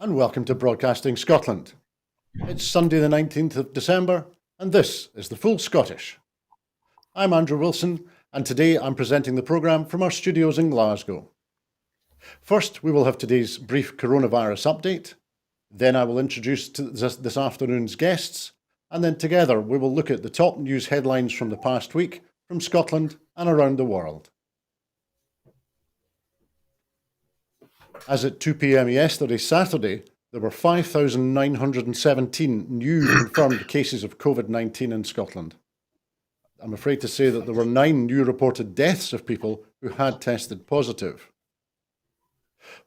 and welcome to Broadcasting Scotland. It's Sunday the 19th of December, and this is The Full Scottish. I'm Andrew Wilson, and today I'm presenting the programme from our studios in Glasgow. First, we will have today's brief coronavirus update. Then I will introduce this afternoon's guests, and then together we will look at the top news headlines from the past week from Scotland and around the world. As at 2 p.m. yesterday, Saturday, there were 5,917 new confirmed cases of COVID-19 in Scotland. I'm afraid to say that there were 9 new reported deaths of people who had tested positive.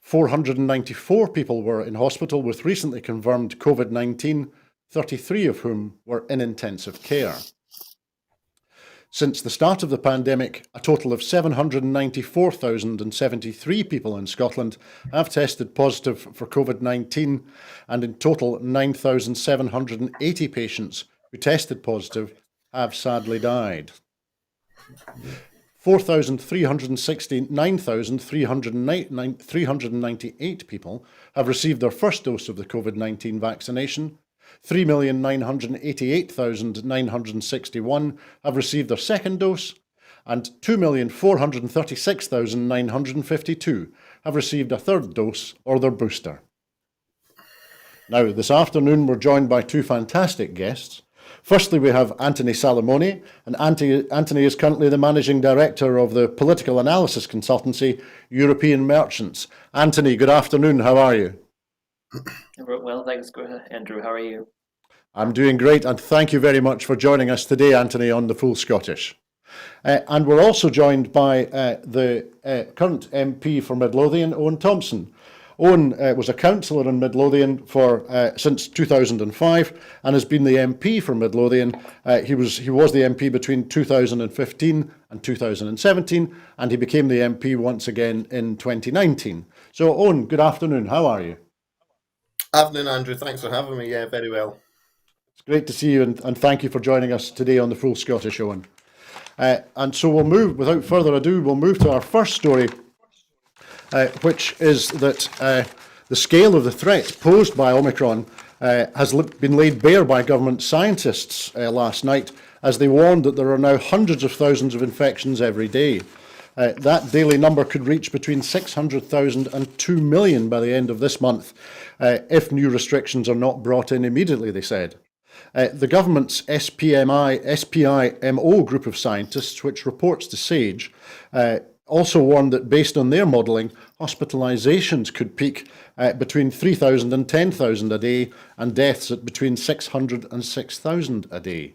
494 people were in hospital with recently confirmed COVID-19, 33 of whom were in intensive care. Since the start of the pandemic, a total of 794,073 people in Scotland have tested positive for COVID-19, and in total 9,780 patients who tested positive have sadly died. 9,398 people have received their first dose of the COVID-19 vaccination. 3,988,961 have received their second dose, and 2,436,952 have received a third dose or their booster. Now, this afternoon we're joined by 2 fantastic guests. Firstly, we have Anthony Salamone, and Anthony is currently the Managing Director of the political analysis consultancy European Merchants. Anthony, good afternoon, how are you? Well, thanks, Andrew. How are you? I'm doing great, and thank you very much for joining us today, Anthony, on The Full Scottish. And we're also joined by the current MP for Midlothian, Owen Thompson. Owen was a councillor in Midlothian since 2005 and has been the MP for Midlothian. He was the MP between 2015 and 2017, and he became the MP once again in 2019. So, Owen, good afternoon. How are you? Afternoon, Andrew. Thanks for having me. Yeah, very well. It's great to see you, and thank you for joining us today on The Full Scottish, Owen. And so without further ado, we'll move to our first story, which is that the scale of the threat posed by Omicron has been laid bare by government scientists last night, as they warned that there are now hundreds of thousands of infections every day. That daily number could reach between 600,000 and 2 million by the end of this month, if new restrictions are not brought in immediately, they said. The government's SPIMO group of scientists, which reports to SAGE, also warned that based on their modelling, hospitalisations could peak between 3,000 and 10,000 a day, and deaths at between 600 and 6,000 a day.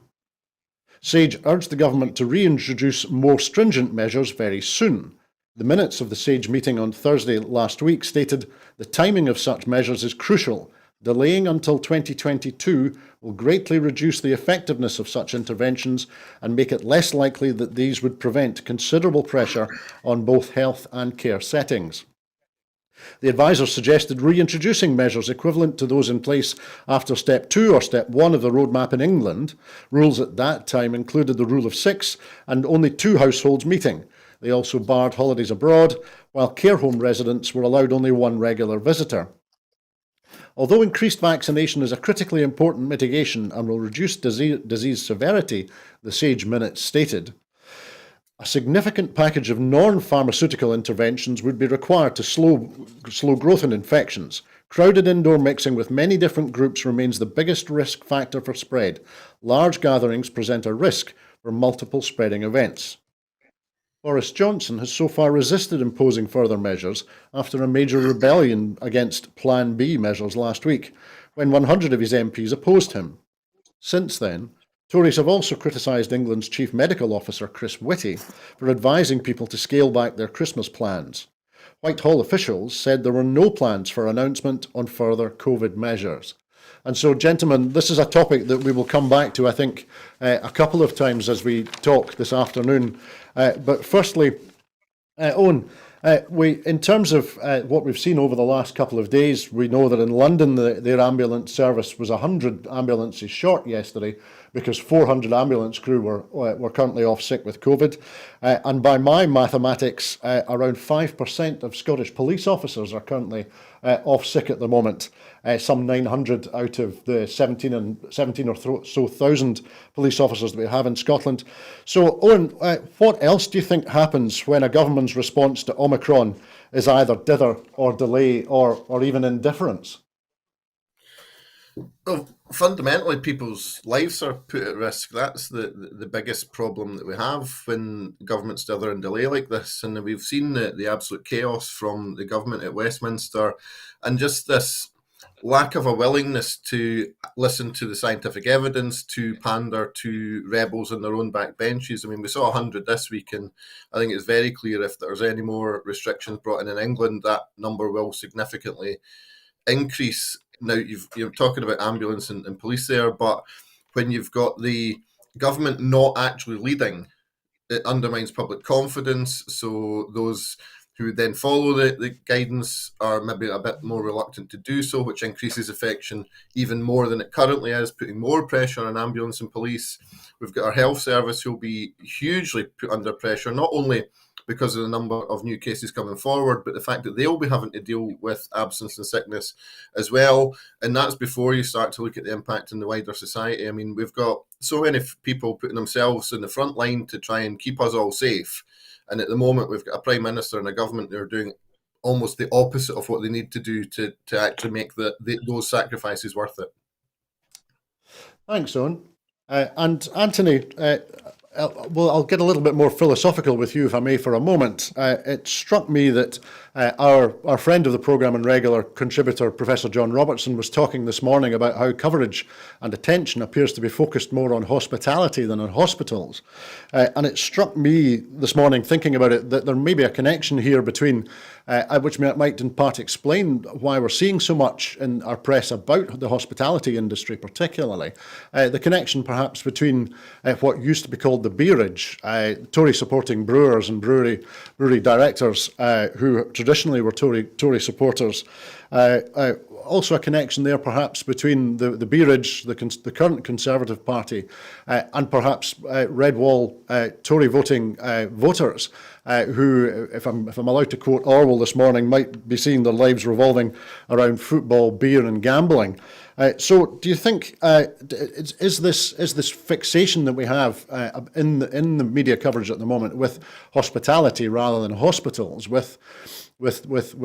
SAGE urged the government to reintroduce more stringent measures very soon. The minutes of the SAGE meeting on Thursday last week stated the timing of such measures is crucial. Delaying until 2022 will greatly reduce the effectiveness of such interventions and make it less likely that these would prevent considerable pressure on both health and care settings. The advisers suggested reintroducing measures equivalent to those in place after Step 2 or Step 1 of the roadmap in England. Rules at that time included the rule of 6 and only 2 households meeting. They also barred holidays abroad, while care home residents were allowed only 1 regular visitor. Although increased vaccination is a critically important mitigation and will reduce disease severity, the SAGE minutes stated, a significant package of non-pharmaceutical interventions would be required to slow growth in infections. Crowded indoor mixing with many different groups remains the biggest risk factor for spread. Large gatherings present a risk for multiple spreading events. Boris Johnson has so far resisted imposing further measures after a major rebellion against Plan B measures last week, when 100 of his MPs opposed him. Since then, Tories have also criticised England's Chief Medical Officer, Chris Whitty, for advising people to scale back their Christmas plans. Whitehall officials said there were no plans for announcement on further COVID measures. And so, gentlemen, this is a topic that we will come back to, I think, a couple of times as we talk this afternoon. But firstly, Owen, In terms of what we've seen over the last couple of days, we know that in London, their ambulance service was 100 ambulances short yesterday because 400 ambulance crew were currently off sick with COVID. And by my mathematics, around 5% of Scottish police officers are currently off sick at the moment. Some 900 out of the 17 or so thousand police officers that we have in Scotland. So, Owen, what else do you think happens when a government's response to Omicron is either dither or delay or even indifference? Well, fundamentally, people's lives are put at risk. That's the biggest problem that we have when governments dither and delay like this. And we've seen the absolute chaos from the government at Westminster and just this lack of a willingness to listen to the scientific evidence, to pander to rebels on their own backbenches. I mean, we saw 100 this week, and I think it's very clear if there's any more restrictions brought in England, that number will significantly increase. Now, you're talking about ambulance and police there, but when you've got the government not actually leading, it undermines public confidence. So those who then follow the guidance are maybe a bit more reluctant to do so, which increases infection even more than it currently is, putting more pressure on ambulance and police. We've got our health service who will be hugely put under pressure, not only because of the number of new cases coming forward, but the fact that they'll be having to deal with absence and sickness as well. And that's before you start to look at the impact in the wider society. I mean, we've got so many people putting themselves in the front line to try and keep us all safe. And at the moment, we've got a Prime Minister and a government that are doing almost the opposite of what they need to do to actually make those sacrifices worth it. Thanks, Owen. And Anthony, well, I'll get a little bit more philosophical with you, if I may, for a moment. It struck me that our friend of the programme and regular contributor, Professor John Robertson, was talking this morning about how coverage and attention appears to be focused more on hospitality than on hospitals. And it struck me this morning, thinking about it, that there may be a connection here between, which might in part explain why we're seeing so much in our press about the hospitality industry particularly, the connection perhaps between what used to be called the beerage, Tory supporting brewers and brewery directors who traditionally were Tory supporters. Also a connection there perhaps between the beerage, the current Conservative Party, and perhaps Red Wall Tory voting voters, who, if I'm allowed to quote Orwell this morning, might be seeing their lives revolving around football, beer and gambling. So do you think, is this fixation that we have in the media coverage at the moment with hospitality rather than hospitals, with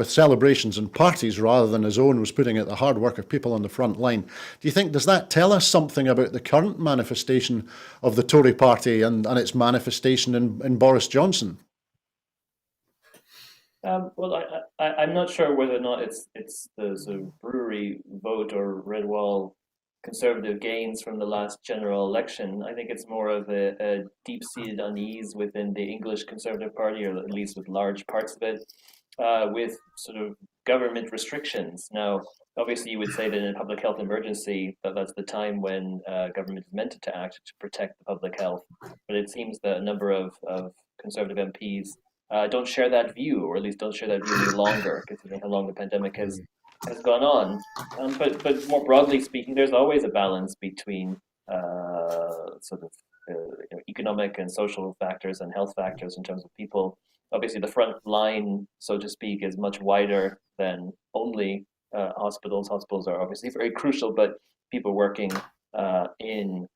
celebrations and parties rather than, as Owen was putting it, the hard work of people on the front line? Do you think, does that tell us something about the current manifestation of the Tory party and its manifestation in Boris Johnson? Well, I'm not sure whether or not it's the sort of brewery vote or Red Wall Conservative gains from the last general election. I think it's more of a deep-seated unease within the English Conservative Party, or at least with large parts of it, with sort of government restrictions. Now, obviously, you would say that in a public health emergency, that's the time when government is meant to act to protect the public health. But it seems that a number of Conservative MPs don't share that view, or at least don't share that view any longer, considering how long the pandemic has gone on. But more broadly speaking, there's always a balance between economic and social factors and health factors in terms of people. Obviously, the front line, so to speak, is much wider than only hospitals. Hospitals are obviously very crucial, but people working in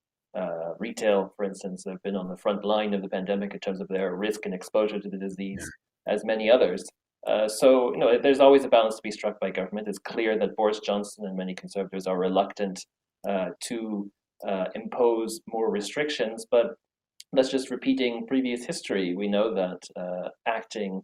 retail, for instance, have been on the front line of the pandemic in terms of their risk and exposure to the disease, as many others. So, there's always a balance to be struck by government. It's clear that Boris Johnson and many Conservatives are reluctant to impose more restrictions, but that's just repeating previous history. We know that acting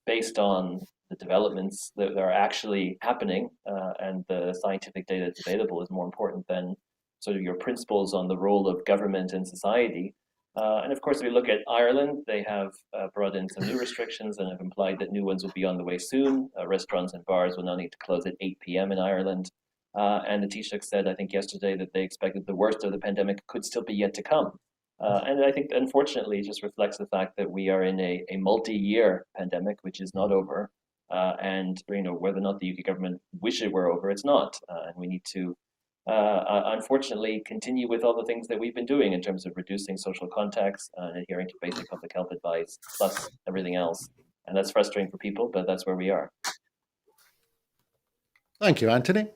based on the developments that are actually happening and the scientific data that's available is more important than sort of your principles on the role of government in society. And of course, if we look at Ireland, they have brought in some new restrictions and have implied that new ones will be on the way soon. Restaurants and bars will now need to close at 8 p.m. in Ireland. And the Taoiseach said, I think yesterday, that they expected the worst of the pandemic could still be yet to come. And I think, unfortunately, it just reflects the fact that we are in a multi-year pandemic, which is not over. And whether or not the UK government wish it were over, it's not. And we need to, unfortunately, continue with all the things that we've been doing in terms of reducing social contacts and adhering to basic public health advice, plus everything else. And that's frustrating for people, but that's where we are. Thank you, Anthony.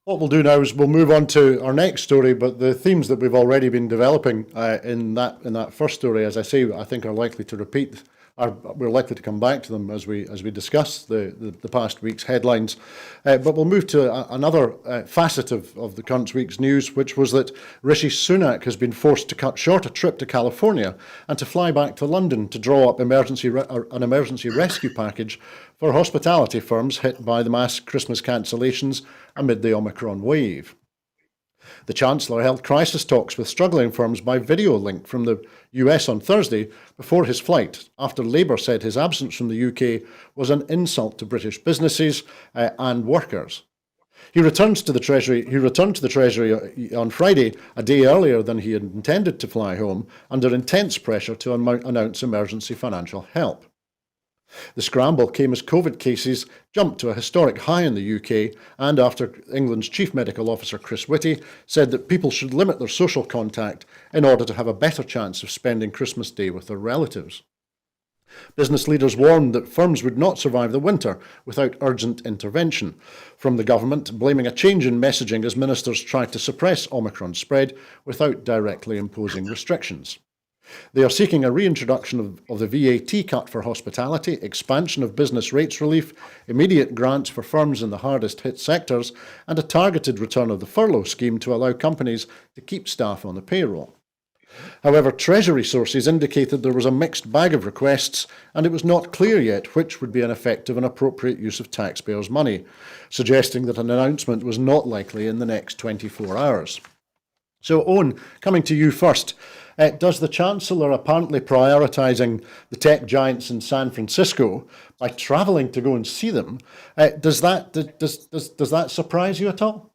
What we'll do now is we'll move on to our next story, but the themes that we've already been developing in that first story, as I say, I think are likely to repeat. We're likely to come back to them as we discuss the past week's headlines. But we'll move to another facet of the current week's news, which was that Rishi Sunak has been forced to cut short a trip to California and to fly back to London to draw up an emergency rescue package for hospitality firms hit by the mass Christmas cancellations amid the Omicron wave. The Chancellor held crisis talks with struggling firms by video link from the US on Thursday before his flight, after Labour said his absence from the UK was an insult to British businesses and workers. He returned to the Treasury on Friday, a day earlier than he had intended to fly home, under intense pressure to announce emergency financial help. The scramble came as COVID cases jumped to a historic high in the UK and after England's Chief Medical Officer Chris Whitty said that people should limit their social contact in order to have a better chance of spending Christmas Day with their relatives. Business leaders warned that firms would not survive the winter without urgent intervention from the government, blaming a change in messaging as ministers tried to suppress Omicron spread without directly imposing restrictions. They are seeking a reintroduction of the VAT cut for hospitality, expansion of business rates relief, immediate grants for firms in the hardest hit sectors, and a targeted return of the furlough scheme to allow companies to keep staff on the payroll. However, Treasury sources indicated there was a mixed bag of requests and it was not clear yet which would be an effective and appropriate use of taxpayers' money, suggesting that an announcement was not likely in the next 24 hours. So, Owen, coming to you first. Does the Chancellor apparently prioritising the tech giants in San Francisco by travelling to go and see them? Does that surprise you at all?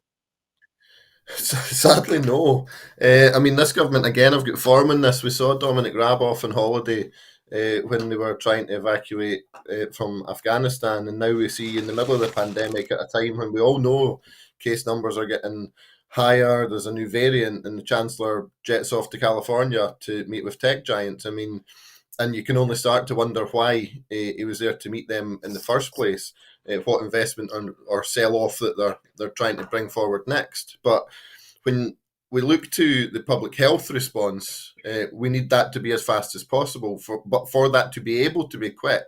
Sadly, no. I mean, this government, again, I've got form in this. We saw Dominic Raab off on holiday when they were trying to evacuate from Afghanistan. And now we see in the middle of the pandemic, at a time when we all know case numbers are getting higher, there's a new variant, and the Chancellor jets off to California to meet with tech giants. I mean, and you can only start to wonder why he was there to meet them in the first place, what investment or sell-off that they're trying to bring forward next. But when we look to the public health response, we need that to be as fast as possible. But for that to be able to be quick,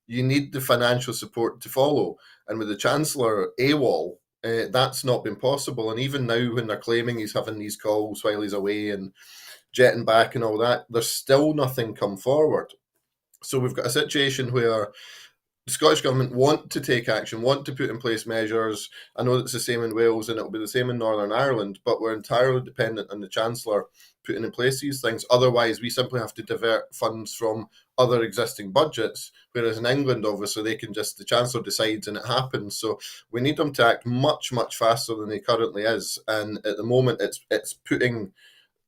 you need the financial support to follow. And with the Chancellor AWOL, that's not been possible. And even now, when they're claiming he's having these calls while he's away and jetting back and all that, there's still nothing come forward. So we've got a situation where the Scottish Government want to take action, want to put in place measures. I know it's the same in Wales and it'll be the same in Northern Ireland, but we're entirely dependent on the Chancellor putting in place these things. Otherwise, we simply have to divert funds from other existing budgets, whereas in England, obviously, the Chancellor decides and it happens. So we need them to act much, much faster than he currently is. And at the moment, it's putting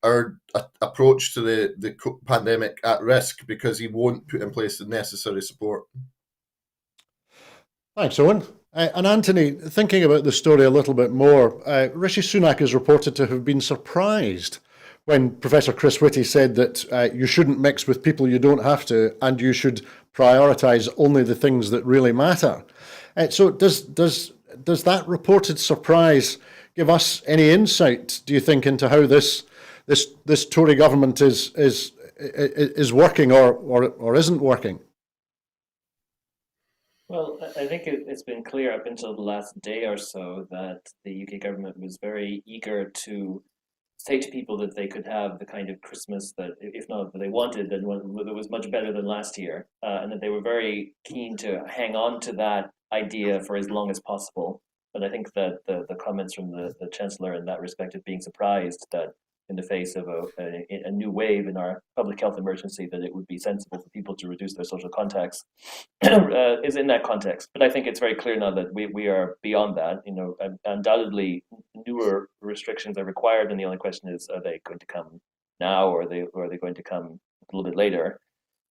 our approach to the pandemic at risk because he won't put in place the necessary support. Thanks, Owen. And Anthony, thinking about the story a little bit more, Rishi Sunak is reported to have been surprised when Professor Chris Whitty said that you shouldn't mix with people you don't have to, and you should prioritise only the things that really matter. So does that reported surprise give us any insight, do you think, into how this Tory government is working or isn't working? Well, I think it's been clear up until the last day or so that the UK government was very eager to say to people that they could have the kind of Christmas that, if not that they wanted, then that was much better than last year, and that they were very keen to hang on to that idea for as long as possible. But I think that the comments from the Chancellor in that respect of being surprised that in the face of a new wave in our public health emergency, that it would be sensible for people to reduce their social contacts is in that context. But I think it's very clear now that we are beyond that. Undoubtedly newer restrictions are required, and the only question is, are they going to come now, or are they going to come a little bit later?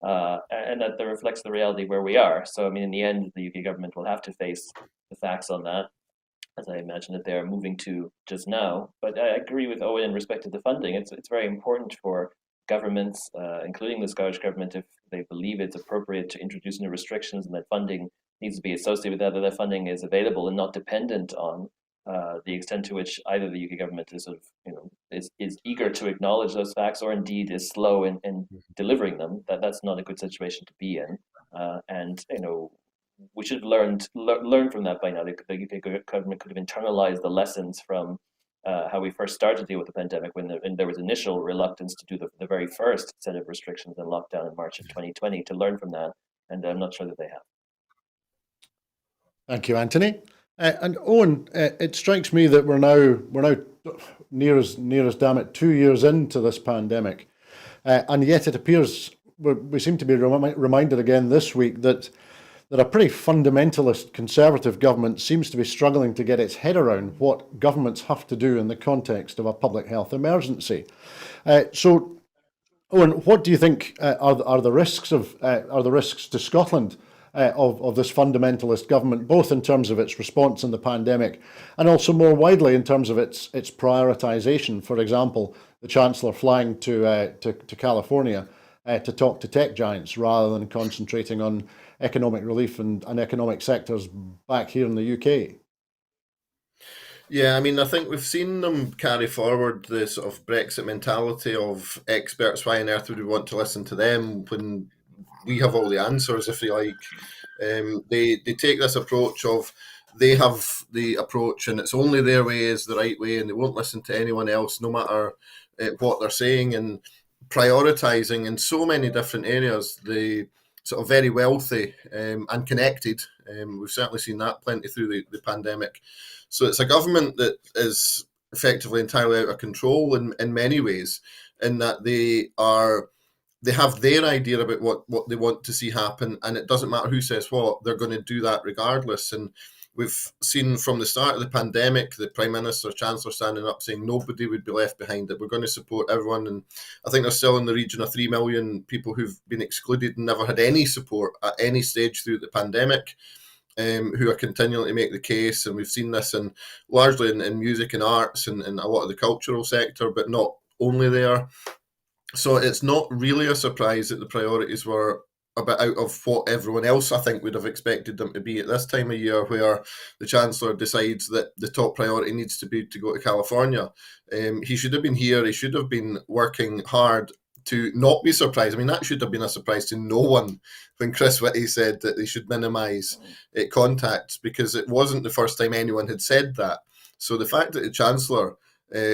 And that reflects the reality where we are. So, I mean, in the end, the UK government will have to face the facts on that, as I imagine that they are moving to just now. But I agree with Owen in respect to the funding. It's very important for governments, including the Scottish government, if they believe it's appropriate to introduce new restrictions and that funding needs to be associated with that funding is available and not dependent on the extent to which either the UK government is sort of, is eager to acknowledge those facts or indeed is slow in delivering them. That's not a good situation to be in. And we should have learned from that by now. The UK government could have internalized the lessons from how we first started to deal with the pandemic when there was initial reluctance to do the very first set of restrictions and lockdown in March of 2020 to learn from that. And I'm not sure that they have. Thank you, Anthony. And Owen, it strikes me that we're now near as damn it 2 years into this pandemic, and yet it appears we seem to be reminded again this week that a pretty fundamentalist conservative government seems to be struggling to get its head around what governments have to do in the context of a public health emergency. So, Owen, what do you think are the risks to Scotland of this fundamentalist government, both in terms of its response in the pandemic and also more widely in terms of its prioritisation? For example, the Chancellor flying to California to talk to tech giants rather than concentrating on economic relief and economic sectors back here in the UK. Yeah, I mean, I think we've seen them carry forward the sort of Brexit mentality of experts. Why on earth would we want to listen to them when we have all the answers, if you like? They take this approach of they have the approach and it's only their way is the right way and they won't listen to anyone else no matter what they're saying, and prioritising in so many different areas. The sort of very wealthy and connected. We've certainly seen that plenty through the pandemic. So it's a government that is effectively entirely out of control in many ways, in that they have their idea about what they want to see happen, and it doesn't matter who says what, they're going to do that regardless. And we've seen from the start of the pandemic, the Prime Minister, Chancellor standing up saying nobody would be left behind, that we're going to support everyone. And I think there's still in the region of 3 million people who've been excluded and never had any support at any stage through the pandemic, who are continuing to make the case. And we've seen this largely in music and arts and a lot of the cultural sector, but not only there. So it's not really a surprise that the priorities were a bit out of what everyone else, I think, would have expected them to be at this time of year, where the Chancellor decides that the top priority needs to be to go to California. He should have been here. He should have been working hard to not be surprised. I mean, that should have been a surprise to no one when Chris Whitty said that they should minimise contacts, because it wasn't the first time anyone had said that. So the fact that the Chancellor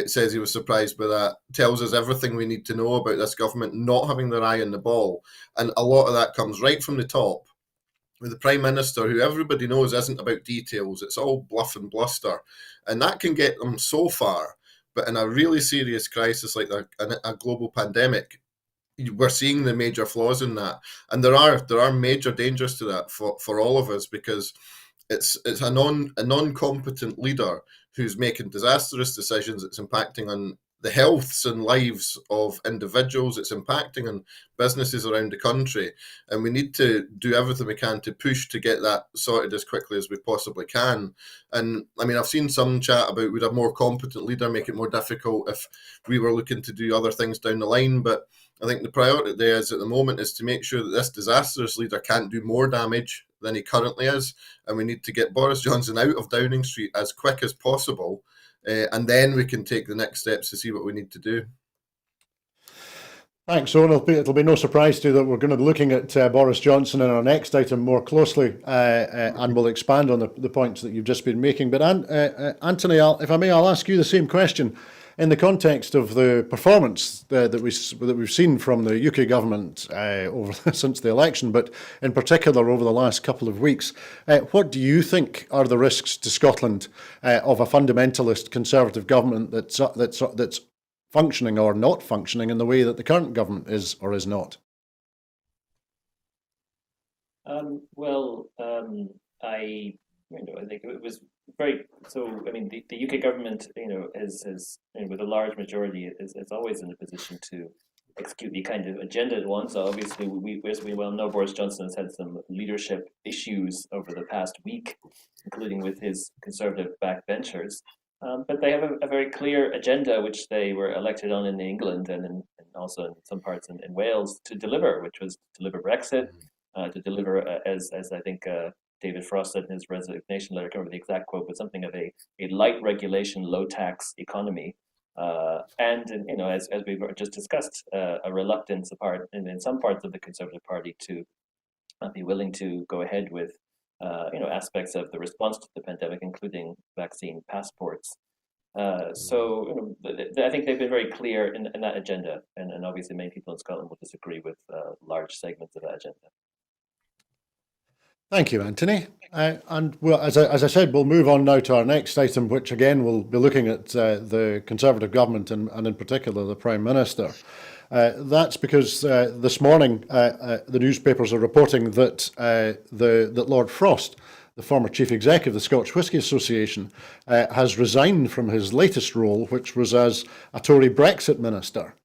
says he was surprised by that tells us everything we need to know about this government not having their eye on the ball. And a lot of that comes right from the top, with the Prime Minister, who everybody knows isn't about details. It's all bluff and bluster. And that can get them so far. But in a really serious crisis like a global pandemic, we're seeing the major flaws in that. And there are major dangers to that for all of us, because it's a non-competent leader who's making disastrous decisions. It's impacting on the healths and lives of individuals. It's impacting on businesses around the country. And we need to do everything we can to push to get that sorted as quickly as we possibly can. And I mean, I've seen some chat about would a more competent leader make it more difficult if we were looking to do other things down the line. But I think the priority there is at the moment is to make sure that this disastrous leader can't do more damage than he currently is. And we need to get Boris Johnson out of Downing Street as quick as possible. And then we can take the next steps to see what we need to do. Thanks, Owen. It'll be no surprise to you that we're going to be looking at Boris Johnson in our next item more closely, and we'll expand on the points that you've just been making. But Anthony, if I may, I'll ask you the same question. In the context of the performance that we've seen from the UK government since the election, but in particular over the last couple of weeks, what do you think are the risks to Scotland of a fundamentalist Conservative government that's functioning or not functioning in the way that the current government is or is not? I think it was very so. I mean, the UK government, is with a large majority, is always in a position to execute the kind of agenda it wants. So obviously, as we well know, Boris Johnson has had some leadership issues over the past week, including with his conservative backbenchers. But they have a very clear agenda, which they were elected on in England and also in some parts in Wales to deliver, which was to deliver Brexit, to deliver, as I think David Frost said in his resignation letter, I can't remember the exact quote, but something of a light regulation, low tax economy. And as we've just discussed, a reluctance in some parts of the Conservative Party to be willing to go ahead with aspects of the response to the pandemic, including vaccine passports. I think they've been very clear in that agenda, and obviously many people in Scotland will disagree with large segments of that agenda. Thank you, Anthony. And well, as I said, we'll move on now to our next item, which again will be looking at the Conservative government and in particular the Prime Minister. That's because this morning the newspapers are reporting that that Lord Frost, the former chief executive of the Scotch Whisky Association, has resigned from his latest role, which was as a Tory Brexit minister.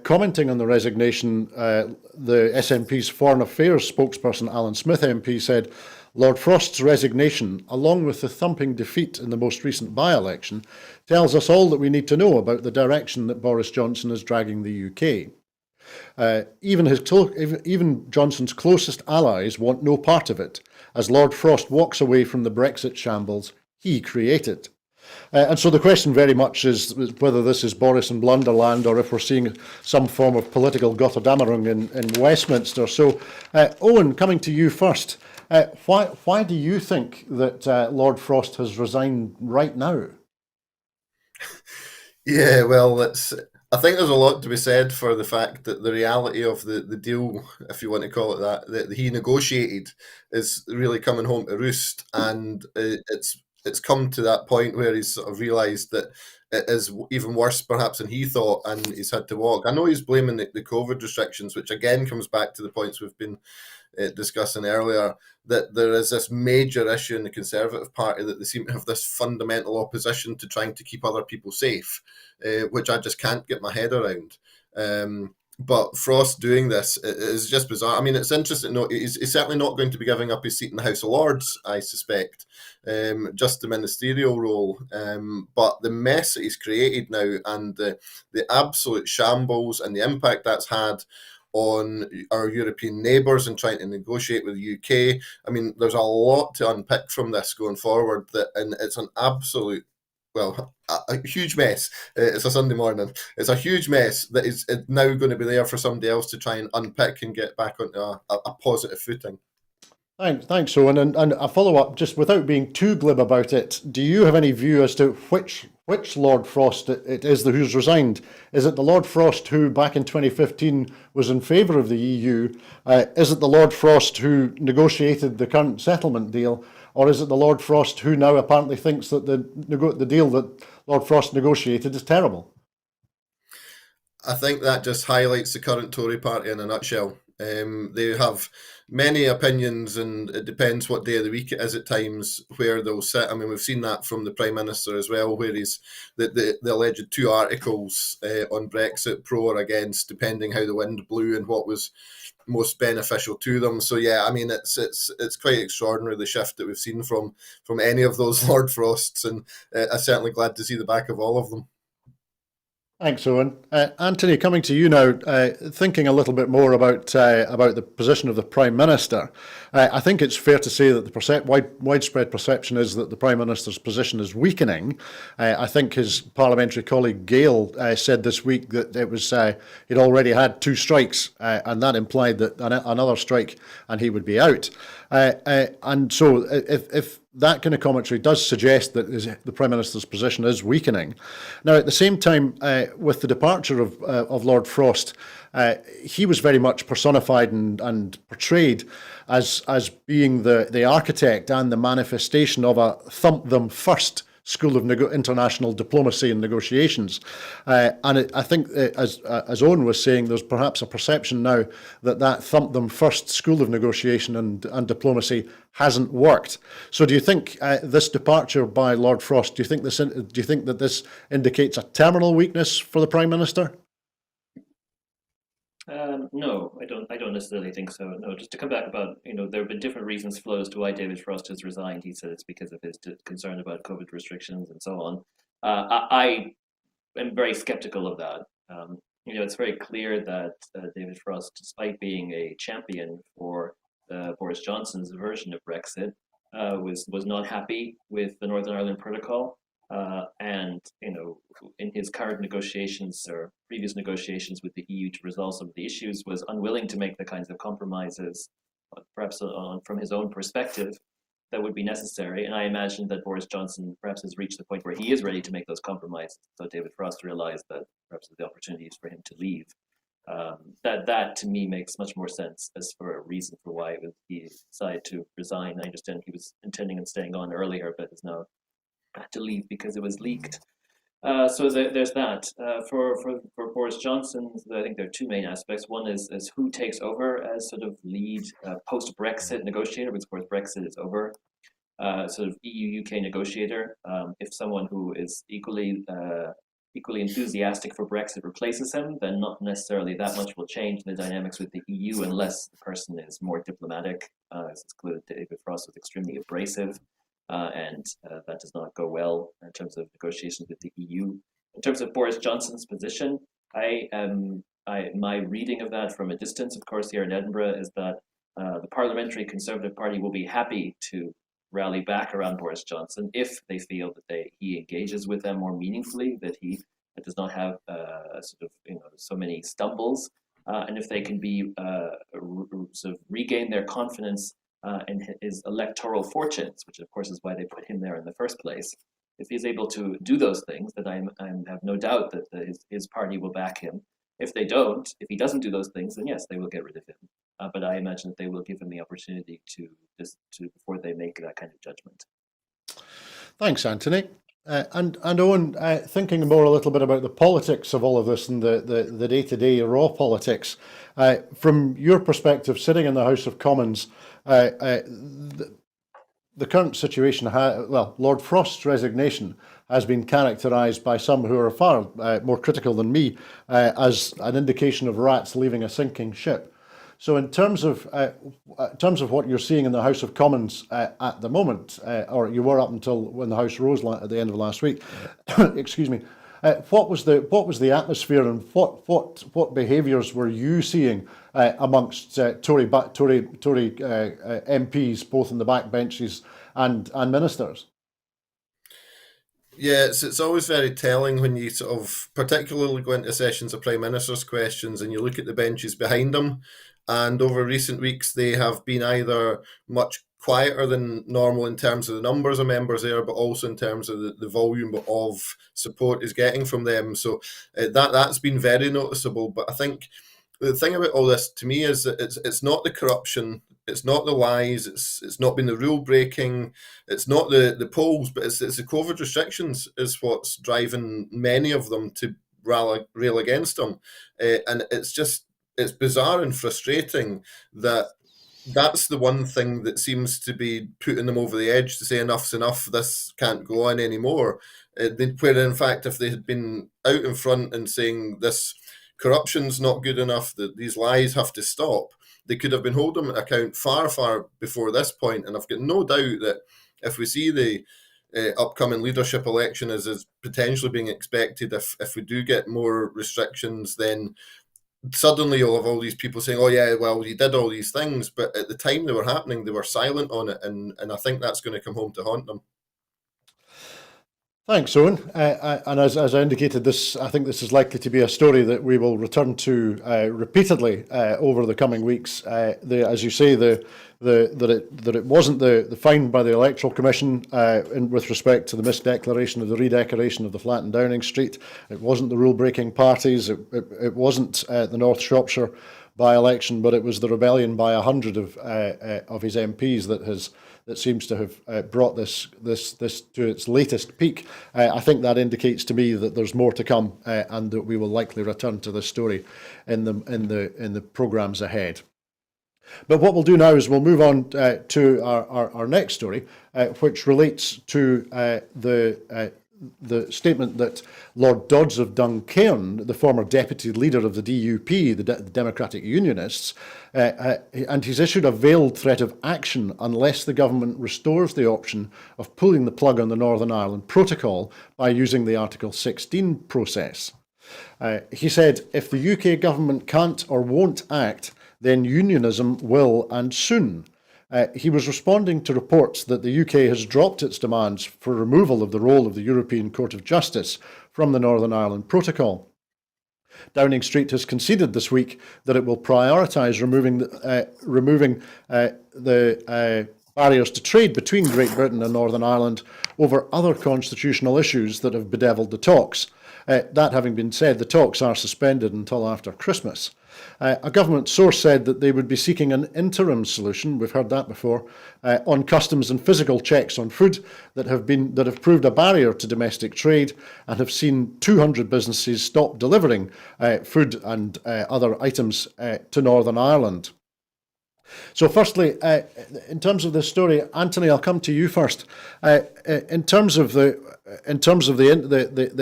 Commenting on the resignation, the SNP's Foreign Affairs spokesperson Alan Smith MP said, Lord Frost's resignation, along with the thumping defeat in the most recent by-election, tells us all that we need to know about the direction that Boris Johnson is dragging the UK. Even Johnson's closest allies want no part of it, as Lord Frost walks away from the Brexit shambles he created. And so the question very much is whether this is Boris and Blunderland or if we're seeing some form of political Götterdämmerung in Westminster. So, Owen, coming to you first, why do you think that Lord Frost has resigned right now? Yeah, well, I think there's a lot to be said for the fact that the reality of the deal, if you want to call it that he negotiated, is really coming home to roost, and it's come to that point where he's sort of realised that it is even worse perhaps than he thought, and he's had to walk. I know he's blaming the COVID restrictions, which again comes back to the points we've been discussing earlier, that there is this major issue in the Conservative Party that they seem to have this fundamental opposition to trying to keep other people safe, which I just can't get my head around. But Frost doing this is just bizarre. I mean, it's interesting to note he's certainly not going to be giving up his seat in the House of Lords, I suspect, just the ministerial role. But the mess that he's created now and the absolute shambles and the impact that's had on our European neighbours and trying to negotiate with the UK. I mean, there's a lot to unpick from this going forward, and it's an absolute, well, a huge mess. It's a Sunday morning. It's a huge mess that is now going to be there for somebody else to try and unpick and get back onto a positive footing. Thanks, Owen. And a follow-up, just without being too glib about it, do you have any view as to which Lord Frost it is who's resigned? Is it the Lord Frost who, back in 2015, was in favour of the EU? Is it the Lord Frost who negotiated the current settlement deal? Or is it the Lord Frost who now apparently thinks that the deal that Lord Frost negotiated is terrible? I think that just highlights the current Tory party in a nutshell. They have many opinions, and it depends what day of the week it is at times where they'll sit. I mean, we've seen that from the Prime Minister as well, where he's the alleged 2 articles on Brexit, pro or against, depending how the wind blew and what was most beneficial to them. So yeah, I mean, it's quite extraordinary, the shift that we've seen from any of those Lord Frosts, and I'm certainly glad to see the back of all of them. Thanks, Owen. Anthony, coming to you now, thinking a little bit more about the position of the Prime Minister, I think it's fair to say that the widespread perception is that the Prime Minister's position is weakening. I think his parliamentary colleague Gale said this week that it was he'd already had 2 strikes, and that implied that another strike and he would be out. And so if that kind of commentary does suggest that the Prime Minister's position is weakening. Now, at the same time, with the departure of Lord Frost, he was very much personified and portrayed as being the architect and the manifestation of a thump them first School of International Diplomacy and Negotiations. I think, as Owen was saying, there's perhaps a perception now that thump them first School of Negotiation and Diplomacy hasn't worked. So do you think this departure by Lord Frost, do you think that this indicates a terminal weakness for the Prime Minister? No, I don't necessarily think so. No, just to come back about, there have been different reasons flow as to why David Frost has resigned. He said it's because of his concern about COVID restrictions and so on. I am very skeptical of that. It's very clear that David Frost, despite being a champion for Boris Johnson's version of Brexit, was not happy with the Northern Ireland Protocol. And in his current negotiations or previous negotiations with the EU to resolve some of the issues, was unwilling to make the kinds of compromises, perhaps from his own perspective, that would be necessary. And I imagine that Boris Johnson perhaps has reached the point where he is ready to make those compromises. So David Frost realized that perhaps the opportunity is for him to leave. That to me makes much more sense as for a reason for why he decided to resign. I understand he was intending on staying on earlier, but has now had to leave because it was leaked. So there's that. For Boris Johnson, I think there are two main aspects. One is who takes over as sort of lead post-Brexit negotiator, because of course Brexit is over. Sort of EU-UK negotiator. If someone who is equally enthusiastic for Brexit replaces him, then not necessarily that much will change in the dynamics with the EU unless the person is more diplomatic. It's clear that David Frost was extremely abrasive. And that does not go well in terms of negotiations with the EU. In terms of Boris Johnson's position, my reading of that from a distance, of course, here in Edinburgh, is that the Parliamentary Conservative Party will be happy to rally back around Boris Johnson if they feel that he engages with them more meaningfully, that he does not have so many stumbles, and if they can be sort of regain their confidence and his electoral fortunes, which of course is why they put him there in the first place. If he's able to do those things, then I have no doubt that his party will back him. If they don't, if he doesn't do those things, then yes, they will get rid of him. But I imagine that they will give him the opportunity to before they make that kind of judgment. Thanks, Anthony. And Owen, thinking a little bit about the politics of all of this and the day-to-day raw politics, from your perspective, sitting in the House of Commons, the current situation, Lord Frost's resignation has been characterised by some who are far more critical than me as an indication of rats leaving a sinking ship. So in terms of what you're seeing in the House of Commons at the moment, or you were up until when the House rose at the end of last week, excuse me, what was the atmosphere, and what behaviours were you seeing amongst Tory MPs, both in the backbenches and ministers? Yeah, it's always very telling when you sort of particularly go into sessions of Prime Minister's questions and you look at the benches behind them. And over recent weeks, they have been either much quieter than normal in terms of the numbers of members there, but also in terms of the volume of support is getting from them. So that's been very noticeable. But I think the thing about all this to me is that it's not the corruption, it's not the lies, it's not been the rule breaking, it's not the polls, but it's the COVID restrictions is what's driving many of them to rail against them. And it's bizarre and frustrating that that's the one thing that seems to be putting them over the edge to say enough's enough, this can't go on anymore. Where in fact, if they had been out in front and saying this corruption's not good enough, that these lies have to stop, they could have been holding them account far, far before this point. And I've got no doubt that if we see the upcoming leadership election as is potentially being expected, if we do get more restrictions, then suddenly you'll have all these people saying, oh yeah, well, you did all these things, but at the time they were happening, they were silent on it, and I think that's going to come home to haunt them. Thanks, Owen. And as I indicated, I think this is likely to be a story that we will return to repeatedly over the coming weeks. As you say, that it wasn't the fine by the Electoral Commission with respect to the misdeclaration of the redecoration of the flat in Downing Street. It wasn't the rule-breaking parties. It wasn't the North Shropshire by-election, but it was the rebellion by 100 of his MPs that seems to have brought this to its latest peak. I think that indicates to me that there's more to come, and that we will likely return to this story in the programmes ahead. But what we'll do now is we'll move on to our next story, which relates to the statement that Lord Dodds of Duncairn, the former deputy leader of the DUP, the Democratic Unionists, and he's issued a veiled threat of action unless the government restores the option of pulling the plug on the Northern Ireland Protocol by using the Article 16 process. He said, if the UK government can't or won't act, then unionism will, and soon. He was responding to reports that the UK has dropped its demands for removal of the role of the European Court of Justice from the Northern Ireland Protocol. Downing Street has conceded this week that it will prioritise removing the barriers to trade between Great Britain and Northern Ireland over other constitutional issues that have bedevilled the talks. That having been said, the talks are suspended until after Christmas. A government source said that they would be seeking an interim solution, we've heard that before, on customs and physical checks on food that have proved a barrier to domestic trade and have seen 200 businesses stop delivering food and other items to Northern Ireland. So firstly, in terms of this story, Anthony, I'll come to you first. In terms of the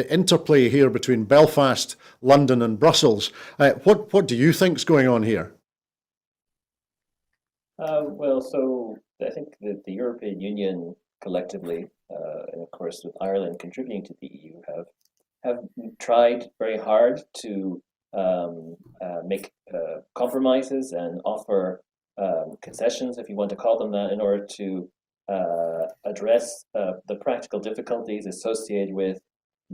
interplay here between Belfast, London and Brussels, what do you think's going on here? So I think that the European Union collectively, and of course with Ireland contributing to the EU, have tried very hard to make compromises and offer concessions, if you want to call them that, in order to address the practical difficulties associated with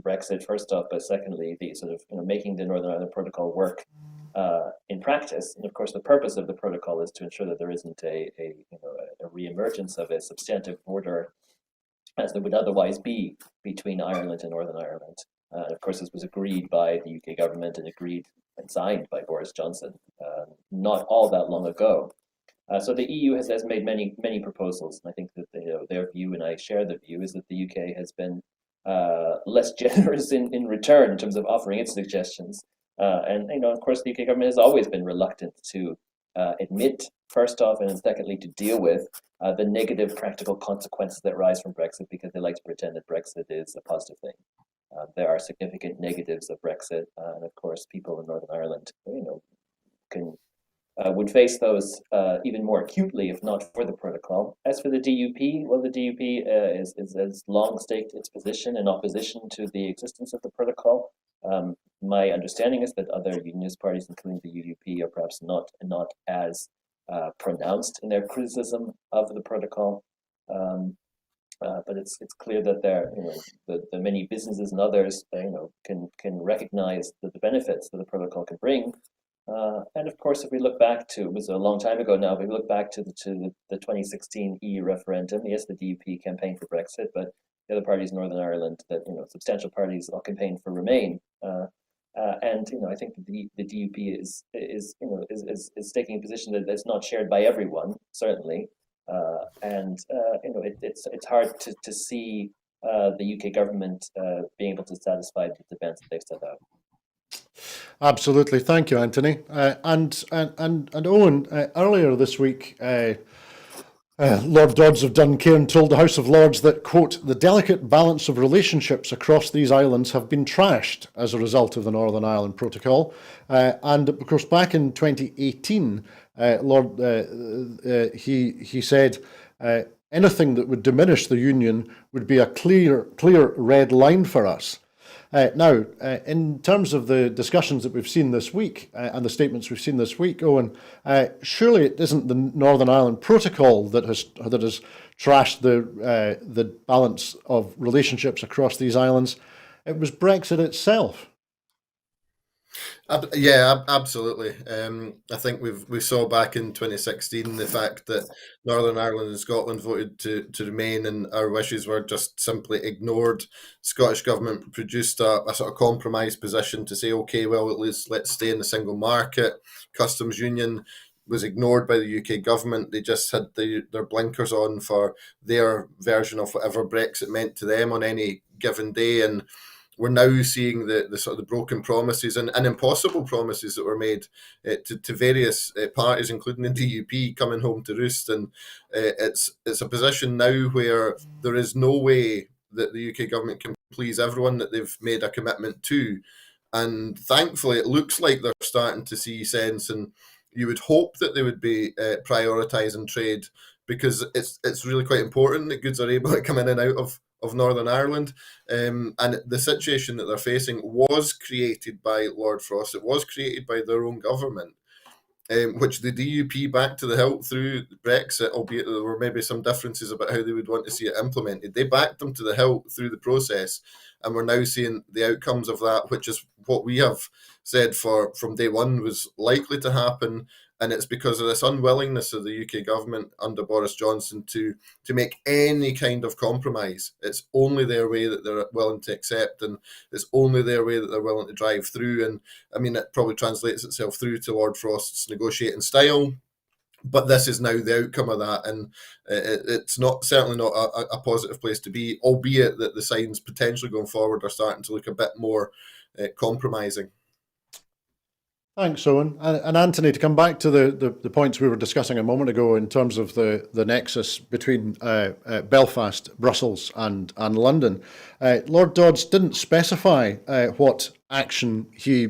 Brexit, first off, but secondly, the sort of making the Northern Ireland Protocol work in practice. And of course, the purpose of the protocol is to ensure that there isn't a re-emergence of a substantive border as there would otherwise be between Ireland and Northern Ireland. Of course, this was agreed by the UK government and agreed and signed by Boris Johnson not all that long ago. So the EU has made many proposals, and I think that their view, and I share the view, is that the UK has been less generous in return in terms of offering its suggestions. And of course, the UK government has always been reluctant to admit, first off, and then secondly, to deal with the negative practical consequences that rise from Brexit, because they like to pretend that Brexit is a positive thing. There are significant negatives of Brexit, and of course, people in Northern Ireland, would face those even more acutely if not for the protocol. As for the DUP, well, the DUP has long staked its position in opposition to the existence of the protocol. My understanding is that other unionist parties, including the UDP, are perhaps not as pronounced in their criticism of the protocol. But it's clear that the many businesses and others can recognize the benefits that the protocol can bring. And of course, if we look back to, it was a long time ago now, if we look back to the 2016 EU referendum, yes, the DUP campaigned for Brexit, but the other parties in Northern Ireland, that substantial parties, all campaigned for Remain. And I think the DUP is taking a position that's not shared by everyone, certainly. It's hard to see the UK government being able to satisfy the demands that they've set out. Absolutely, thank you, Anthony. And Owen, earlier this week, Lord Dodds of Duncairn told the House of Lords that, quote, the delicate balance of relationships across these islands have been trashed as a result of the Northern Ireland Protocol. And of course, back in 2018, he said anything that would diminish the union would be a clear red line for us. Now, in terms of the discussions that we've seen this week and the statements we've seen this week, Owen, surely it isn't the Northern Ireland Protocol that has trashed the balance of relationships across these islands. It was Brexit itself. Absolutely. I think we saw back in 2016 the fact that Northern Ireland and Scotland voted to remain, and our wishes were just simply ignored. Scottish government produced a sort of compromise position to say, okay, well, at least let's stay in the single market. Customs union was ignored by the UK government. They just had their blinkers on for their version of whatever Brexit meant to them on any given day, and we're now seeing the sort of the broken promises and impossible promises that were made to various parties, including the DUP, coming home to roost. And it's a position now where there is no way that the UK government can please everyone that they've made a commitment to. And thankfully, it looks like they're starting to see sense, and you would hope that they would be prioritising trade, because it's really quite important that goods are able to come in and out of Northern Ireland. And the situation that they're facing was created by Lord Frost. It was created by their own government, which the DUP backed to the hilt through Brexit, albeit there were maybe some differences about how they would want to see it implemented. They backed them to the hilt through the process, and we're now seeing the outcomes of that, which is what we have said from day one was likely to happen. And it's because of this unwillingness of the UK government under Boris Johnson to make any kind of compromise. It's only their way that they're willing to accept, and it's only their way that they're willing to drive through. And I mean, it probably translates itself through to Lord Frost's negotiating style. But this is now the outcome of that, and it's certainly not a positive place to be, albeit that the signs potentially going forward are starting to look a bit more compromising. Thanks, Owen. And Anthony, to come back to the points we were discussing a moment ago in terms of the nexus between Belfast, Brussels and London, Lord Dodds didn't specify what action he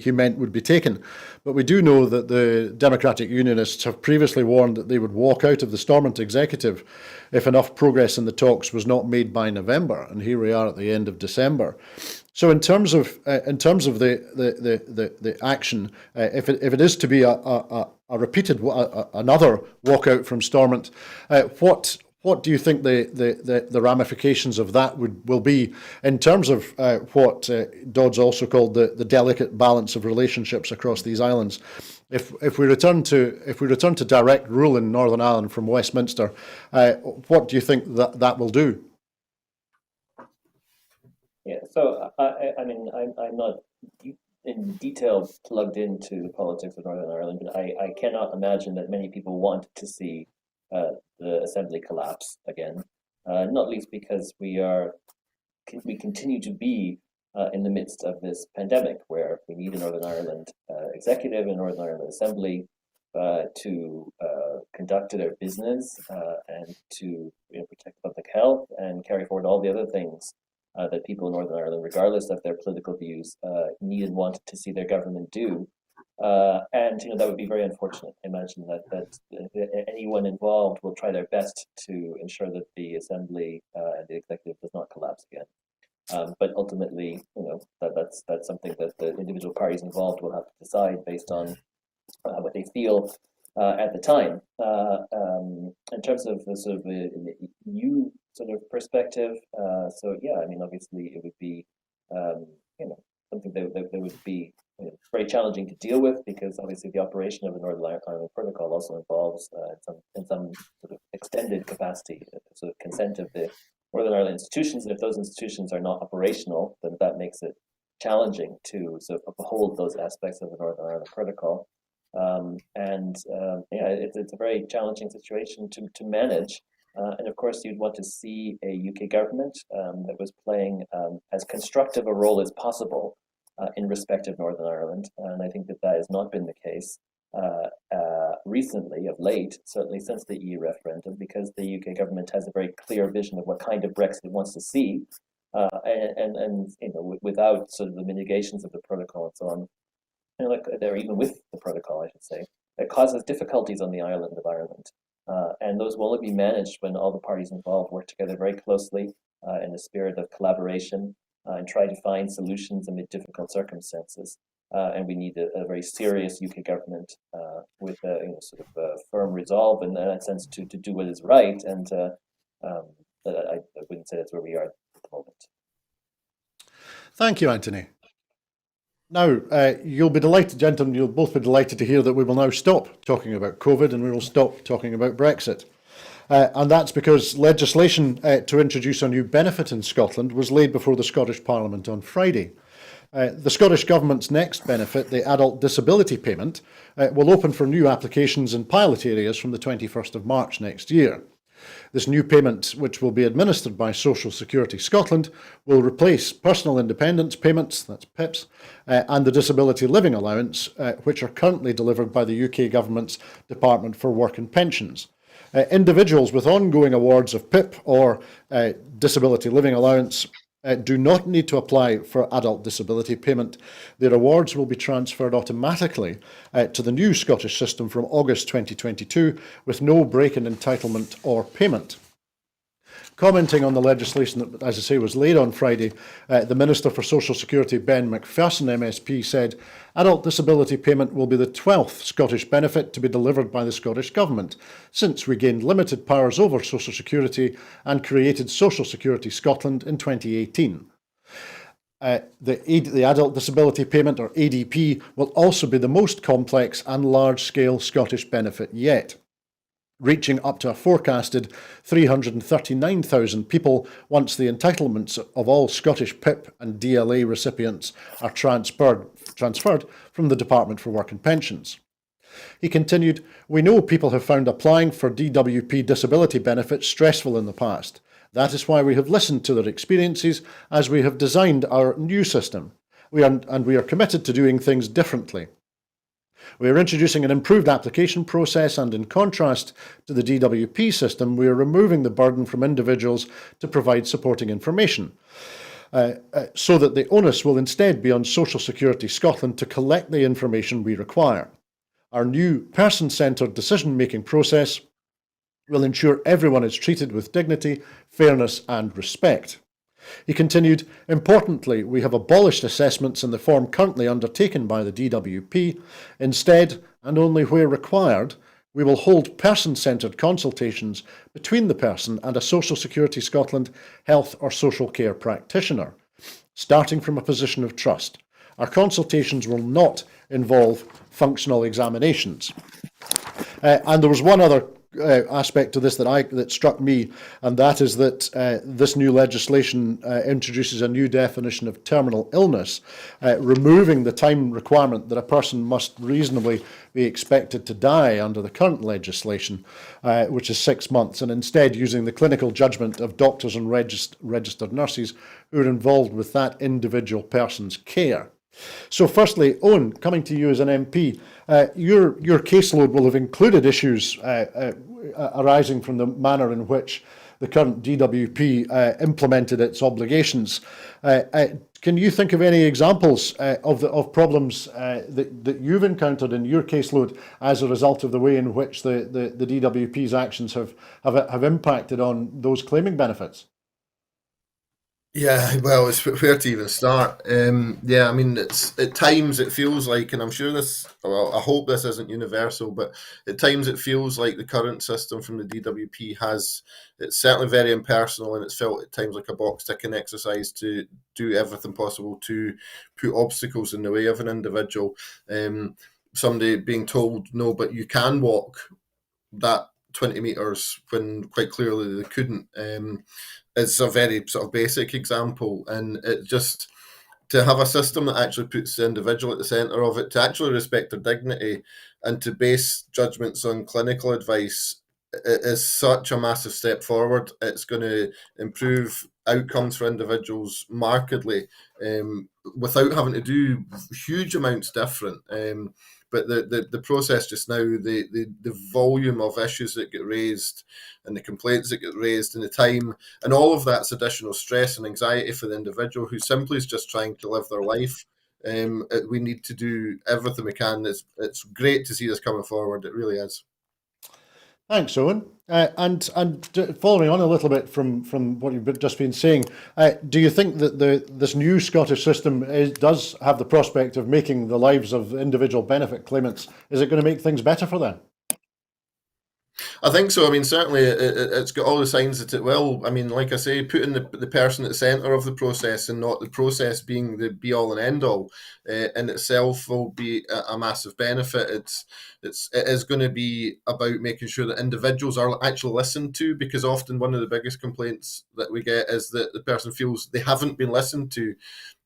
meant would be taken. But we do know that the Democratic Unionists have previously warned that they would walk out of the Stormont executive if enough progress in the talks was not made by November. And here we are at the end of December. So in terms of the action, if it is to be a repeated another walkout from Stormont, what do you think the ramifications of that will be in terms of what Dodds also called the delicate balance of relationships across these islands? If we return to direct rule in Northern Ireland from Westminster, what do you think that will do? Yeah, so I mean, I'm not in detail plugged into the politics of Northern Ireland, but I cannot imagine that many people want to see the Assembly collapse again, not least because we continue to be in the midst of this pandemic where we need a Northern Ireland executive and Northern Ireland Assembly to conduct their business and to protect public health and carry forward all the other things that people in Northern Ireland, regardless of their political views, need and want to see their government do. And that would be very unfortunate. I imagine that anyone involved will try their best to ensure that the Assembly and the executive does not collapse again. But ultimately, that's something that the individual parties involved will have to decide based on what they feel at the time. In terms of the sort of EU sort of perspective, so yeah, I mean, obviously it would be something that would be very challenging to deal with, because obviously the operation of the Northern Ireland Protocol also involves in some sort of extended capacity, sort of consent of the Northern Ireland institutions, and if those institutions are not operational, then that makes it challenging to sort of uphold those aspects of the Northern Ireland Protocol. It's a very challenging situation to manage. And of course, you'd want to see a UK government that was playing as constructive a role as possible in respect of Northern Ireland. And I think that has not been the case recently, of late, certainly since the EU referendum, because the UK government has a very clear vision of what kind of Brexit it wants to see, without sort of the mitigations of the protocol and so on. They're even with the protocol, I should say, it causes difficulties on the island of Ireland. And those will only be managed when all the parties involved work together very closely in a spirit of collaboration and try to find solutions amid difficult circumstances. And we need a very serious UK government with sort of a firm resolve in that sense to do what is right. And I wouldn't say that's where we are at the moment. Thank you, Anthony. Now, you'll be delighted, gentlemen, you'll both be delighted to hear that we will now stop talking about COVID and we will stop talking about Brexit. And that's because legislation to introduce a new benefit in Scotland was laid before the Scottish Parliament on Friday. The Scottish Government's next benefit, the Adult Disability Payment, will open for new applications in pilot areas from the 21st of March next year. This new payment, which will be administered by Social Security Scotland, will replace Personal Independence Payments, that's PIPs, and the Disability Living Allowance, which are currently delivered by the UK Government's Department for Work and Pensions. Individuals with ongoing awards of PIP or Disability Living Allowance do not need to apply for adult disability payment. Their awards will be transferred automatically to the new Scottish system from August 2022 with no break in entitlement or payment. Commenting on the legislation that, as I say, was laid on Friday, the Minister for Social Security, Ben McPherson MSP, said adult disability payment will be the 12th Scottish benefit to be delivered by the Scottish Government since we gained limited powers over Social Security and created Social Security Scotland in 2018. The Adult Disability Payment, or ADP, will also be the most complex and large-scale Scottish benefit yet, reaching up to a forecasted 339,000 people once the entitlements of all Scottish PIP and DLA recipients are transferred from the Department for Work and Pensions. He continued, "We know people have found applying for DWP disability benefits stressful in the past. That is why we have listened to their experiences as we have designed our new system. We are committed to doing things differently. We are introducing an improved application process, and in contrast to the DWP system, we are removing the burden from individuals to provide supporting information, so that the onus will instead be on Social Security Scotland to collect the information we require. Our new person-centred decision-making process will ensure everyone is treated with dignity, fairness and respect." He continued, "Importantly, we have abolished assessments in the form currently undertaken by the DWP. Instead, and only where required, we will hold person-centred consultations between the person and a Social Security Scotland health or social care practitioner, starting from a position of trust. Our consultations will not involve functional examinations." And there was one other aspect to this that struck me, and that is that this new legislation introduces a new definition of terminal illness, removing the time requirement that a person must reasonably be expected to die under the current legislation, which is 6 months, and instead using the clinical judgment of doctors and registered nurses who are involved with that individual person's care. So firstly, Owen, coming to you as an MP, your caseload will have included issues arising from the manner in which the current DWP implemented its obligations. Can you think of any examples of problems that you've encountered in your caseload as a result of the way in which the DWP's actions have impacted on those claiming benefits? Yeah, well, it's where to even start. Yeah, I mean, it's at times it feels like, and I'm sure this, well, I hope this isn't universal, but at times it feels like the current system from the DWP it's certainly very impersonal, and it's felt at times like a box ticking exercise to do everything possible to put obstacles in the way of an individual. Somebody being told, no, but you can walk that 20 metres when quite clearly they couldn't. It's a very sort of basic example, and it just to have a system that actually puts the individual at the centre of it, to actually respect their dignity and to base judgments on clinical advice, it is such a massive step forward. It's going to improve outcomes for individuals markedly, without having to do huge amounts different. But the process just now, the volume of issues that get raised and the complaints that get raised and the time, and all of that's additional stress and anxiety for the individual who simply is just trying to live their life. We need to do everything we can. It's great to see this coming forward. It really is. Thanks, Owen. And following on a little bit from what you've just been saying, do you think that this new Scottish system does have the prospect of making the lives of individual benefit claimants? Is it going to make things better for them? I think so. I mean, certainly it's got all the signs that it will. I mean, like I say, putting the person at the centre of the process and not the process being the be all and end all in itself will be a massive benefit. It is going to be about making sure that individuals are actually listened to, because often one of the biggest complaints that we get is that the person feels they haven't been listened to,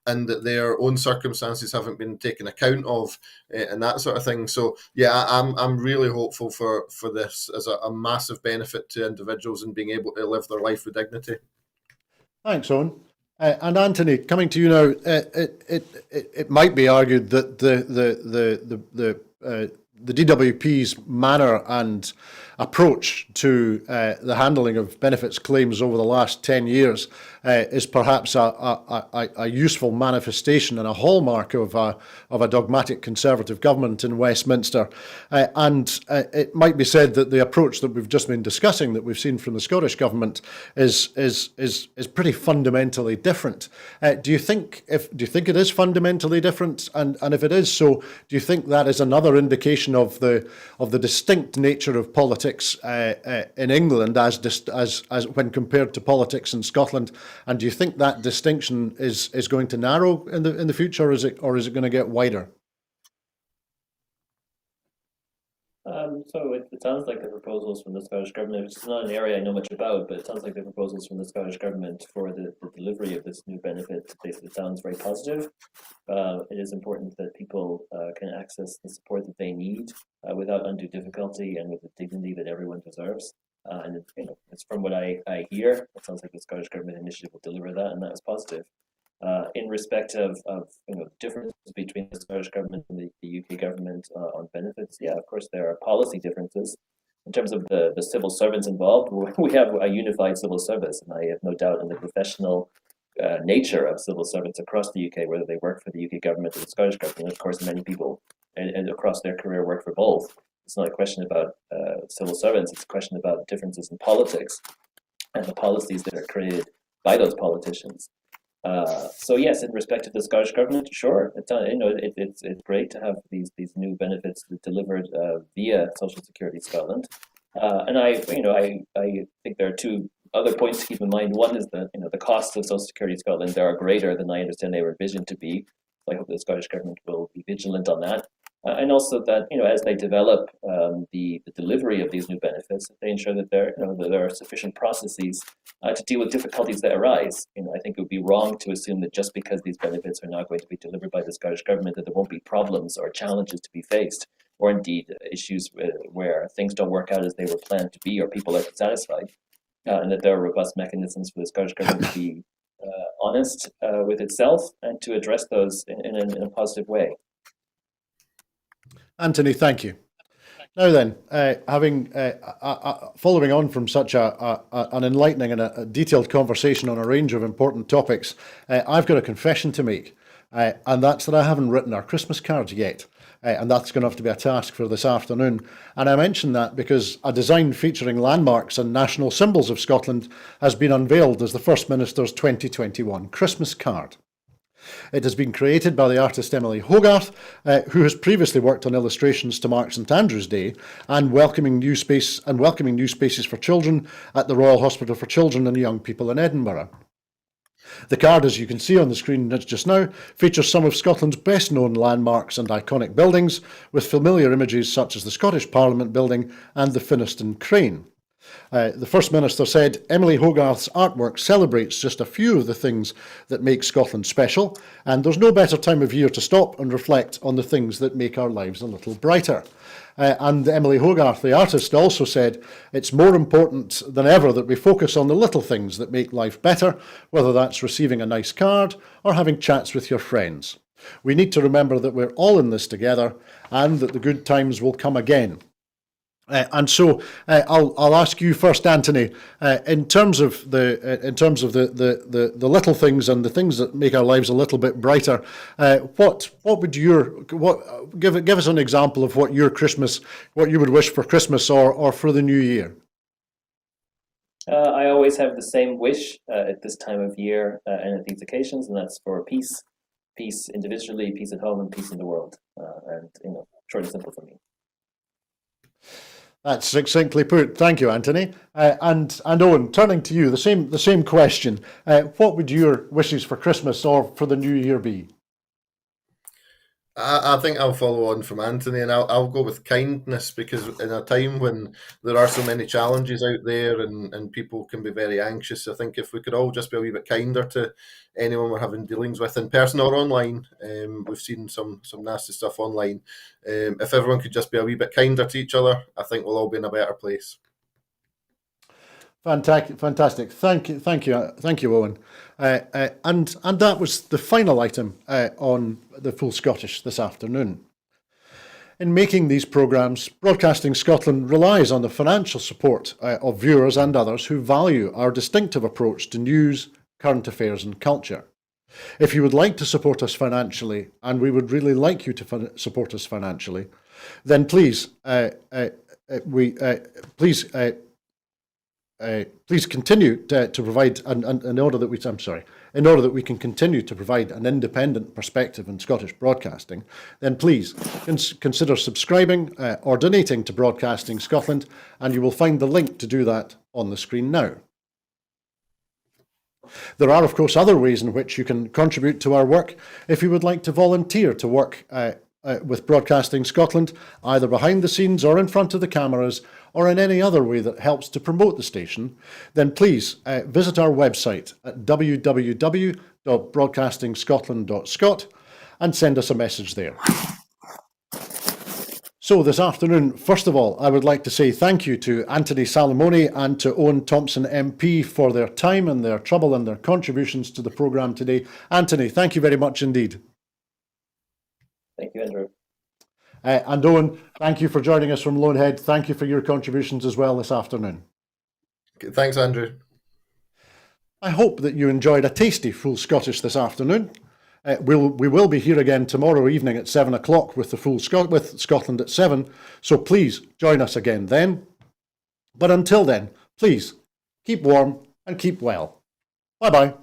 and that their own circumstances haven't been taken account of, and that sort of thing. So yeah, I'm really hopeful for this as a massive benefit to individuals in being able to live their life with dignity. Thanks, Owen. And Anthony, coming to you now, it might be argued that the DWP's manner and approach to the handling of benefits claims over the last 10 years is perhaps a useful manifestation and a hallmark of a dogmatic Conservative government in Westminster. And it might be said that the approach that we've just been discussing, that we've seen from the Scottish government, is pretty fundamentally different. Do you think it is fundamentally different? And if it is so, do you think that is another indication of the distinct nature of politics in England as when compared to politics in Scotland? And do you think that distinction is going to narrow in the future, or is it going to get wider? So it sounds like the proposals from the Scottish Government, which is not an area I know much about, but it sounds like the proposals from the Scottish Government for the delivery of this new benefit, it sounds very positive. It is important that people can access the support that they need without undue difficulty and with the dignity that everyone deserves. And it's from what I hear, it sounds like the Scottish Government initiative will deliver that, and that is positive. In respect of differences between the Scottish Government and the UK government on benefits, yeah, of course there are policy differences. In terms of the civil servants involved, we have a unified civil service, and I have no doubt in the professional nature of civil servants across the UK, whether they work for the UK government or the Scottish government. Of course, many people and across their career work for both. It's not a question about civil servants, it's a question about differences in politics and the policies that are created by those politicians. So yes, in respect to the Scottish government, sure, it's great to have these new benefits delivered via Social Security Scotland, and I think there are two other points to keep in mind. One is that the costs of Social Security Scotland there are greater than I understand they were envisioned to be. So I hope the Scottish government will be vigilant on that. And also that as they develop the delivery of these new benefits, they ensure that there are sufficient processes to deal with difficulties that arise. I think it would be wrong to assume that just because these benefits are not going to be delivered by the Scottish government, that there won't be problems or challenges to be faced, or indeed issues where things don't work out as they were planned to be, or people are dissatisfied, and that there are robust mechanisms for the Scottish government to be honest with itself and to address those in a positive way. Anthony, thank you. Now then, having following on from such an enlightening and a detailed conversation on a range of important topics, I've got a confession to make, and that's that I haven't written our Christmas cards yet, and that's going to have to be a task for this afternoon. And I mention that because a design featuring landmarks and national symbols of Scotland has been unveiled as the First Minister's 2021 Christmas card. It has been created by the artist Emily Hogarth, who has previously worked on illustrations to mark St Andrew's Day and welcoming new spaces for children at the Royal Hospital for Children and Young People in Edinburgh. The card, as you can see on the screen just now, features some of Scotland's best-known landmarks and iconic buildings, with familiar images such as the Scottish Parliament building and the Finnieston Crane. The First Minister said Emily Hogarth's artwork celebrates just a few of the things that make Scotland special, and there's no better time of year to stop and reflect on the things that make our lives a little brighter. And Emily Hogarth, the artist, also said it's more important than ever that we focus on the little things that make life better, whether that's receiving a nice card or having chats with your friends. We need to remember that we're all in this together and that the good times will come again. And so I'll ask you first, Anthony. In terms of the little things and the things that make our lives a little bit brighter, give us an example of what you would wish for Christmas or for the new year. I always have the same wish at this time of year and at these occasions, and that's for peace individually, peace at home, and peace in the world. And short and simple for me. That's succinctly put. Thank you, Anthony. And Owen, turning to you, the same question. What would your wishes for Christmas or for the new year be? I think I'll follow on from Anthony, and I'll go with kindness, because in a time when there are so many challenges out there, and people can be very anxious, I think if we could all just be a wee bit kinder to anyone we're having dealings with in person or online. We've seen some nasty stuff online. If everyone could just be a wee bit kinder to each other, I think we'll all be in a better place. Fantastic. Thank you, Owen. And that was the final item on the Full Scottish this afternoon. In making these programmes, Broadcasting Scotland relies on the financial support of viewers and others who value our distinctive approach to news, current affairs and culture. If you would like to support us financially, and we would really like you to support us financially, then please continue to provide, in order that we can continue to provide an independent perspective in Scottish broadcasting, then please consider subscribing or donating to Broadcasting Scotland, and you will find the link to do that on the screen now. There are, of course, other ways in which you can contribute to our work. If you would like to volunteer to work with Broadcasting Scotland, either behind the scenes or in front of the cameras, or in any other way that helps to promote the station, then please visit our website at www.broadcastingscotland.scot and send us a message there. So this afternoon, first of all, I would like to say thank you to Anthony Salamone and to Owen Thompson MP for their time and their trouble and their contributions to the programme today. Anthony, thank you very much indeed. Thank you, Andrew. And Owen, thank you for joining us from Lonehead. Thank you for your contributions as well this afternoon. Thanks, Andrew. I hope that you enjoyed a tasty Full Scottish this afternoon. We will be here again tomorrow evening at 7 o'clock with with Scotland at 7. So please join us again then. But until then, please keep warm and keep well. Bye-bye.